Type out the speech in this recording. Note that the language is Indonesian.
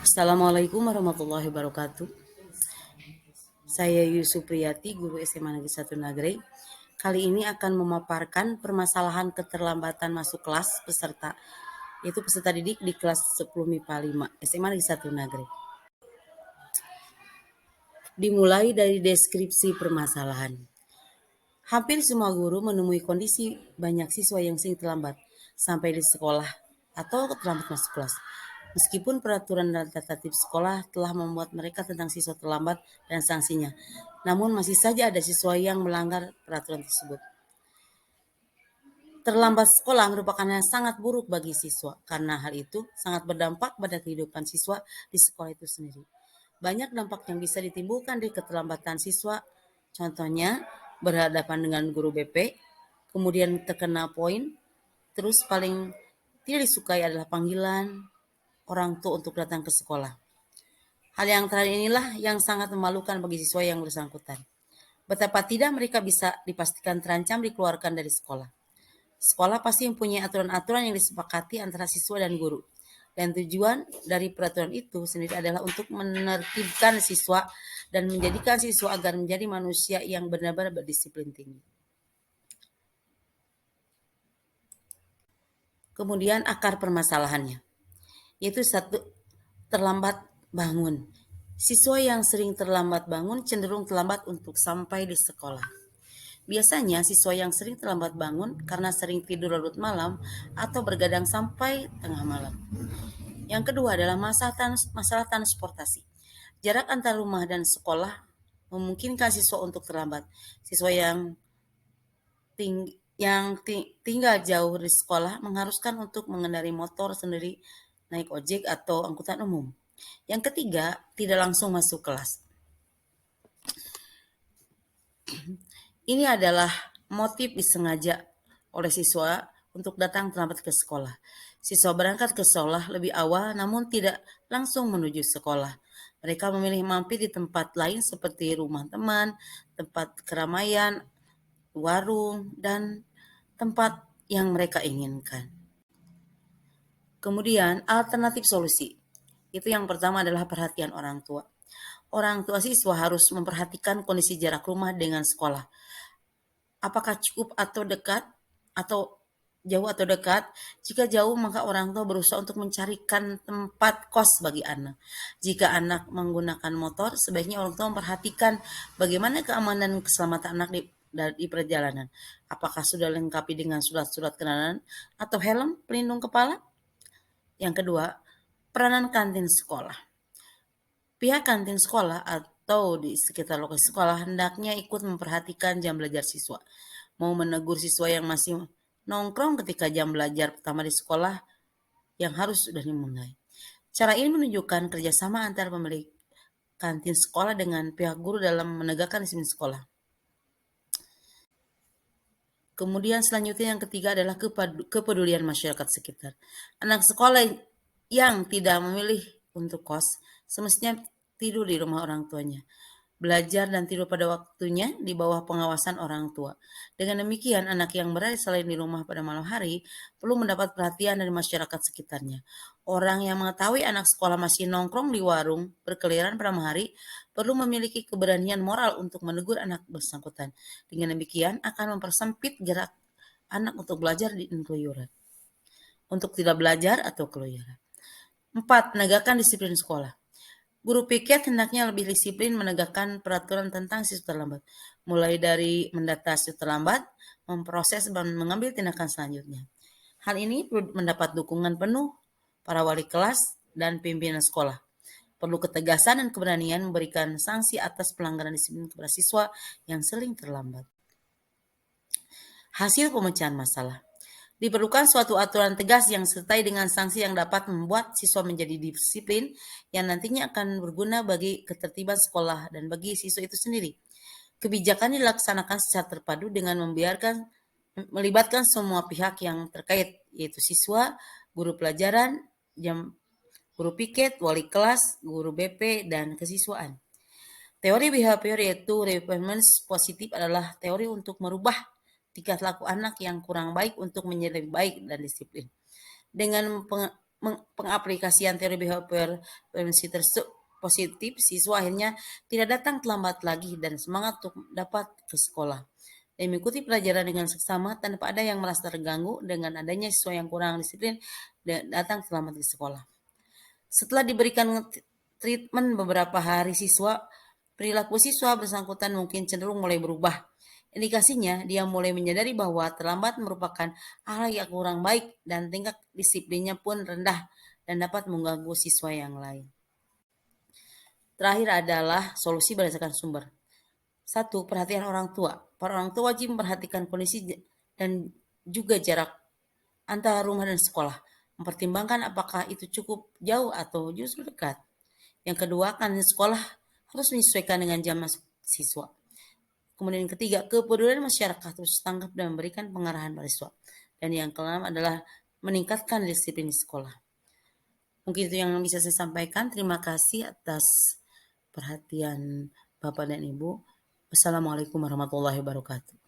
Assalamualaikum warahmatullahi wabarakatuh. Saya Yusuf Priyati, guru SMA Negeri 1 Nagreg. Kali ini akan memaparkan permasalahan keterlambatan masuk kelas peserta, yaitu peserta didik di kelas 10 MIPA 5 SMA Negeri 1 Nagreg. Dimulai dari deskripsi permasalahan. Hampir semua guru menemui kondisi banyak siswa yang sering terlambat sampai di sekolah atau terlambat masuk kelas. Meskipun peraturan dan tata tertib sekolah telah membuat mereka tentang siswa terlambat dan sanksinya, namun masih saja ada siswa yang melanggar peraturan tersebut. Terlambat sekolah merupakan hal yang sangat buruk bagi siswa, karena hal itu sangat berdampak pada kehidupan siswa di sekolah itu sendiri. Banyak dampak yang bisa ditimbulkan dari keterlambatan siswa, contohnya berhadapan dengan guru BP, kemudian terkena poin, terus paling tidak disukai adalah panggilan orang tua untuk datang ke sekolah. Hal yang terakhir inilah yang sangat memalukan bagi siswa yang bersangkutan. Betapa tidak mereka bisa dipastikan terancam dikeluarkan dari sekolah. Sekolah pasti mempunyai aturan-aturan yang disepakati antara siswa dan guru. Dan tujuan dari peraturan itu sendiri adalah untuk menertibkan siswa dan menjadikan siswa agar menjadi manusia yang benar-benar berdisiplin tinggi. Kemudian akar permasalahannya, yaitu satu, terlambat bangun. Siswa yang sering terlambat bangun cenderung terlambat untuk sampai di sekolah. Biasanya siswa yang sering terlambat bangun karena sering tidur larut malam atau bergadang sampai tengah malam. Yang kedua adalah masalah transportasi. Jarak antar rumah dan sekolah memungkinkan siswa untuk terlambat. Siswa yang tinggal jauh dari sekolah mengharuskan untuk mengendarai motor sendiri, naik ojek atau angkutan umum. Yang ketiga, tidak langsung masuk kelas. Ini adalah motif disengaja oleh siswa untuk datang terlambat ke sekolah. Siswa berangkat ke sekolah lebih awal namun tidak langsung menuju sekolah. Mereka memilih mampir di tempat lain seperti rumah teman, tempat keramaian, warung, dan tempat yang mereka inginkan. Kemudian alternatif solusi. Itu yang pertama adalah perhatian orang tua. Orang tua siswa harus memperhatikan kondisi jarak rumah dengan sekolah. Apakah cukup atau dekat atau jauh atau dekat? Jika jauh maka orang tua berusaha untuk mencarikan tempat kos bagi anak. Jika anak menggunakan motor, sebaiknya orang tua memperhatikan bagaimana keamanan dan keselamatan anak di perjalanan. Apakah sudah lengkapi dengan surat-surat kendaraan atau helm pelindung kepala? Yang kedua, peranan kantin sekolah. Pihak kantin sekolah atau di sekitar lokasi sekolah hendaknya ikut memperhatikan jam belajar siswa. Mau menegur siswa yang masih nongkrong ketika jam belajar pertama di sekolah yang harus sudah dimulai. Cara ini menunjukkan kerjasama antar pemilik kantin sekolah dengan pihak guru dalam menegakkan disiplin sekolah. Kemudian selanjutnya yang ketiga adalah kepedulian masyarakat sekitar. Anak sekolah yang tidak memilih untuk kos semestinya tidur di rumah orang tuanya. Belajar dan tidur pada waktunya di bawah pengawasan orang tua. Dengan demikian, anak yang berada selain di rumah pada malam hari perlu mendapat perhatian dari masyarakat sekitarnya. Orang yang mengetahui anak sekolah masih nongkrong di warung berkeliaran pada malam hari perlu memiliki keberanian moral untuk menegur anak bersangkutan. Dengan demikian akan mempersempit gerak anak untuk belajar di keluyuran. Untuk tidak belajar atau keluyuran. 4. Menegakkan disiplin sekolah. Guru piket hendaknya lebih disiplin menegakkan peraturan tentang siswa terlambat, mulai dari mendata siswa terlambat, memproses dan mengambil tindakan selanjutnya. Hal ini perlu mendapat dukungan penuh para wali kelas dan pimpinan sekolah. Perlu ketegasan dan keberanian memberikan sanksi atas pelanggaran disiplin kepada siswa yang sering terlambat. Hasil pemecahan masalah. Diperlukan suatu aturan tegas yang sertai dengan sanksi yang dapat membuat siswa menjadi disiplin yang nantinya akan berguna bagi ketertiban sekolah dan bagi siswa itu sendiri. Kebijakan dilaksanakan secara terpadu dengan melibatkan semua pihak yang terkait, yaitu siswa, guru pelajaran, guru piket, wali kelas, guru BP, dan kesiswaan. Teori behavior yaitu reinforcement positif adalah teori untuk merubah tingkah laku anak yang kurang baik untuk menjadi lebih baik dan disiplin. Dengan pengaplikasian teori behavior positif, siswa akhirnya tidak datang terlambat lagi dan semangat untuk dapat ke sekolah dan mengikuti pelajaran dengan seksama tanpa ada yang merasa terganggu dengan adanya siswa yang kurang disiplin dan datang terlambat di sekolah. Setelah diberikan treatment beberapa hari siswa, perilaku siswa bersangkutan mungkin cenderung mulai berubah. Indikasinya, dia mulai menyadari bahwa terlambat merupakan hal yang kurang baik dan tingkat disiplinnya pun rendah dan dapat mengganggu siswa yang lain. Terakhir adalah solusi berdasarkan sumber. 1. Perhatian orang tua. Para orang tua wajib memperhatikan kondisi dan juga jarak antara rumah dan sekolah. Mempertimbangkan apakah itu cukup jauh atau justru dekat. Yang kedua, kan sekolah harus menyesuaikan dengan jam masuk siswa. Kemudian yang ketiga, kepedulian masyarakat harus tanggap dan memberikan pengarahan pada siswa. Dan yang keenam adalah meningkatkan disiplin di sekolah. Mungkin itu yang bisa saya sampaikan. Terima kasih atas perhatian Bapak dan Ibu. Wassalamualaikum warahmatullahi wabarakatuh.